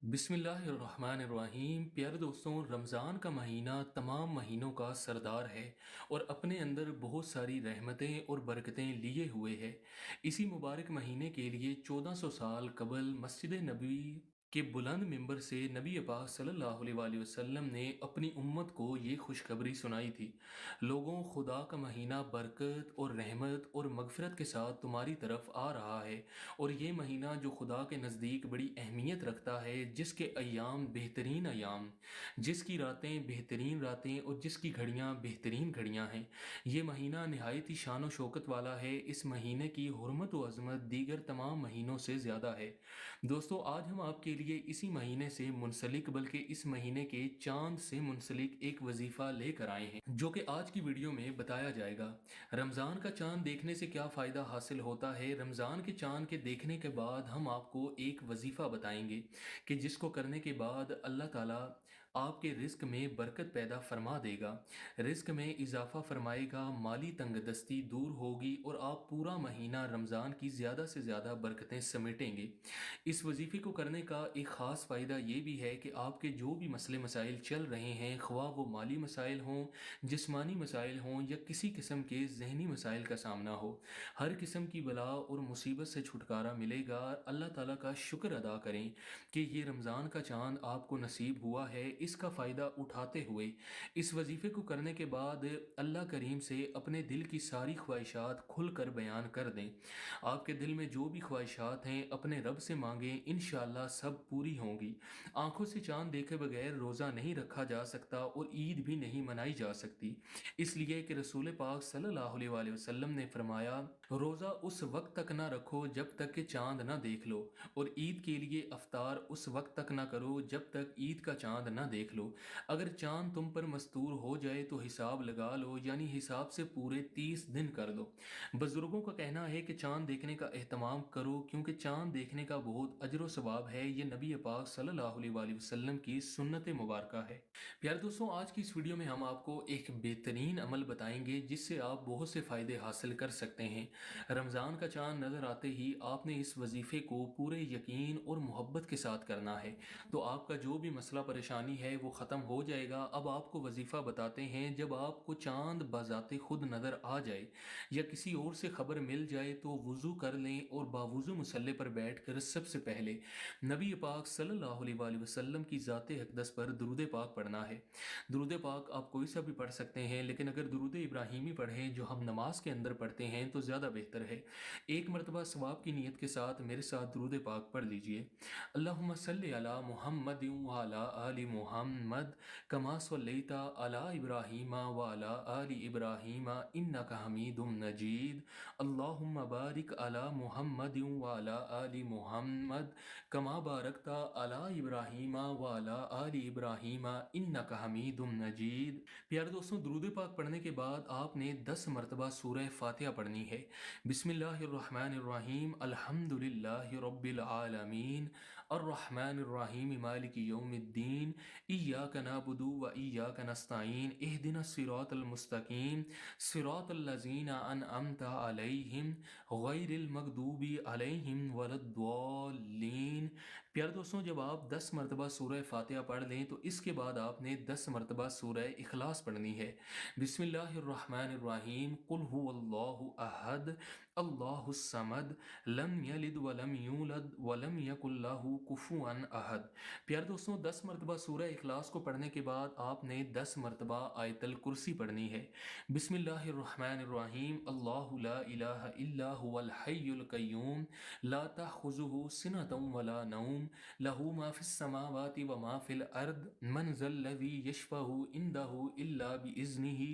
बिस्मिल्लाहिर्रहमानिर्रहीम। प्यारे दोस्तों, रमज़ान का महीना तमाम महीनों का सरदार है और अपने अंदर बहुत सारी रहमतें और बरकतें लिए हुए है। इसी मुबारक महीने के लिए 1400 साल कबल मस्जिद नबवी के बुलंद मिंबर से नबी पाक सल्लल्लाहु अलैहि वसल्लम ने अपनी उम्मत को ये खुशखबरी सुनाई थी। लोगों, खुदा का महीना बरकत और रहमत और मगफिरत के साथ तुम्हारी तरफ आ रहा है और ये महीना जो खुदा के नज़दीक बड़ी अहमियत रखता है, जिसके अय्याम बेहतरीन अय्याम, जिसकी रातें बेहतरीन रातें और जिसकी घड़ियाँ बेहतरीन घड़ियाँ हैं। ये महीना नहायत ही शान व शौकत वाला है। इस महीने की हुर्मत व अज़मत दीगर तमाम महीनों से ज़्यादा है। दोस्तों, आज हम आपके लिए इसी महीने से मुंसलिक बल्कि इस महीने के चांद से मुंसलिक एक वजीफ़ा लेकर आए हैं, जो कि आज की वीडियो में बताया जाएगा। रमज़ान का चांद देखने से क्या फ़ायदा हासिल होता है। रमज़ान के चांद के देखने के बाद हम आपको एक वजीफ़ा बताएंगे कि जिसको करने के बाद अल्लाह ताला आपके रिस्क में बरकत पैदा फरमा देगा, रिस्क में इजाफा फरमाएगा, माली तंगदस्ती दूर होगी और आप पूरा महीना रमज़ान की ज़्यादा से ज़्यादा बरकतें समेटेंगे। इस वजीफ़े को करने का एक ख़ास फ़ायदा ये भी है कि आपके जो भी मसले मसाइल चल रहे हैं, ख्वाह वो माली मसाइल हों, जिस्मानी मसाइल हों या किसी किस्म के जहनी मसाइल का सामना हो, हर किस्म की बला और मुसीबत से छुटकारा मिलेगा। अल्लाह ताला का शुक्र अदा करें कि ये रमज़ान का चाँद आपको नसीब हुआ है। इसका फ़ायदा उठाते हुए इस वजीफ़े को करने के बाद अल्लाह करीम से अपने दिल की सारी ख्वाहिशात खुल कर बयान कर दें। आपके दिल में जो भी ख्वाहिशात हैं अपने रब से मांगें, इंशाअल्लाह सब पूरी होंगी। आंखों से चाँद देखे बगैर रोज़ा नहीं रखा जा सकता और ईद भी नहीं मनाई जा सकती, इसलिए कि रसूल पाक सल्लल्लाहु अलैहि वसल्लम ने फरमाया, रोज़ा उस वक्त तक ना रखो जब तक कि चांद ना देख लो, और ईद के लिए अफ्तार उस वक्त तक ना करो जब तक ईद का चांद ना देख लो। अगर चांद तुम पर मस्तूर हो जाए तो हिसाब लगा लो, यानी हिसाब से पूरे 30 दिन कर दो। बुजुर्गों का कहना है कि चांद देखने का एहतमाम करो, क्योंकि चांद देखने का बहुत अजर व सवाब है। ये नबी पाक सल्लल्लाहु अलैहि वसल्लम की सुन्नत मुबारका है। प्यारे दोस्तों, आज की इस वीडियो में हम आपको एक बेहतरीन अमल बताएंगे जिससे आप बहुत से फ़ायदे हासिल कर सकते हैं। रमज़ान का चांद नज़र आते ही आपने इस वजीफ़े को पूरे यकीन और मोहब्बत के साथ करना है, तो आपका जो भी मसला परेशानी है वो ख़त्म हो जाएगा। अब आपको वजीफ़ा बताते हैं। जब आपको चांद बाज़ाते खुद नज़र आ जाए या किसी और से खबर मिल जाए तो वज़ू कर लें और बावुज़ू मुसल्ले पर बैठकर सबसे पहले नबी पाक सल्लल्लाहु अलैहि वसल्लम की ज़ाते अक़दस पर दुरूद पाक पढ़ना है। दुरूद पाक आप कोई सा भी पढ़ सकते हैं, लेकिन अगर दुरूद इब्राहीमी पढ़ें जो हम नमाज के अंदर पढ़ते हैं तो ज़्यादा बेहतर है। एक मरतबा सवाब की नीयत के साथ मेरे साथ दुरूद पाक पढ़ लीजिए। अल्लाहुम्मा सल्लि अला मुहम्मद व अला आलि मुहम्मद कमा सल्लैता अला इब्राहीम व अला आलि इब्राहीम इन्नका हमीदुम मजीद। अल्लाहुम्मा बारिक अला मुहम्मद व अला आलि मुहम्मद कमा बारकता अला इब्राहीम व अला आलि इब्राहीम इन्नका हमीदुम मजीद। प्यारे दोस्तों, दुरूद पाक पढ़ने के बाद आपने 10 मरतबा सूरह फातिहा पढ़नी है। बिस्मिल्लाहिर्रहमानिर्रहीम, अल्हम्दुलिल्लाहि रब्बिल आलमीन, अर्रहमानिर्रहीम, मालिकि यौमिद्दीन, इय्याका नअबुदु व इय्याका नस्तईन, इहदिनस सिरातल मुस्तकीम, सिरातल लज़ीना अनअमता अलैहिम, गैरिल मग़दूबि अलैहिम वलद्दाल्लीन। प्यारे दोस्तों, जब आप 10 मरतबा सूरह फातिहा पढ़ लें तो इसके बाद आपने 10 मरतबा सूरह इखलास पढ़नी है। बिस्मिल्लाहिर्रहमानिर्रहीम, कुल हुवल्लाहु अहद, अल्लाहुस समद, लम यलिद वलम यूलद वलम यकुल लहू कुफुअन अहद। प्यारे दोस्तों, 10 मरतबा सूरह इखलास को पढ़ने के बाद आपने 10 मरतबा आयतल कुर्सी पढ़नी है। बिस्मिल्लाहिर्रहमानिर्रहीम, अल्लाहु ला इलाहा इल्ला हुवल हय्युल कय्यूम, ला तअखुज़ुहु सिनतुम वला नौम, लहू मा फिस समावाति व मा फिल अर्द, मन ज़ल्लज़ी यशफ़अहु इंदहु इल्ला बिइज़्निही,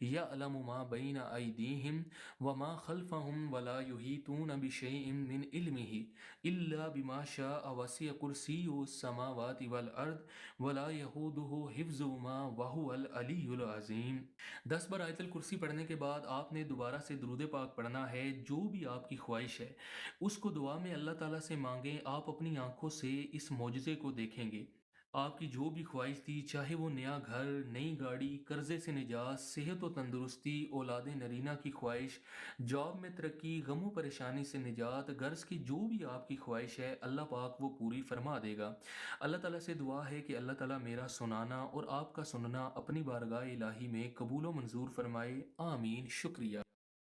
यअलमु मा बैन अयदीहिम व मा खल्फ़हुम वला युहीतून बिशैइन मिन इल्मिही इल्ला बिमा शाअ, वसिअ कुर्सियुहुस समावाति वल अर्द वला यऊदुहु हिफ्ज़ुहुमा व हुवल अलियुल अज़ीम। 10 बार आयतल कुर्सी पढ़ने के बाद आपने दोबारा से दुरूद पाक पढ़ना है। जो भी आपकी ख्वाहिश है उसको दुआ में अल्लाह ताला से मांगें। आप अपनी आंखों से इस मोजज़े को देखेंगे। آپ کی جو بھی خواہش تھی، چاہے وہ نیا گھر، نئی گاڑی، قرضے سے نجات، صحت و تندرستی، اولاد نرینہ کی خواہش، جاب میں ترقی، غم و پریشانی سے نجات، غرض کی جو بھی آپ کی خواہش ہے اللہ پاک وہ پوری فرما دے گا۔ اللہ تعالیٰ سے دعا ہے کہ اللہ تعالیٰ میرا سنانا اور آپ کا سننا اپنی بارگاہ الہی میں قبول و منظور فرمائے، آمین، شکریہ۔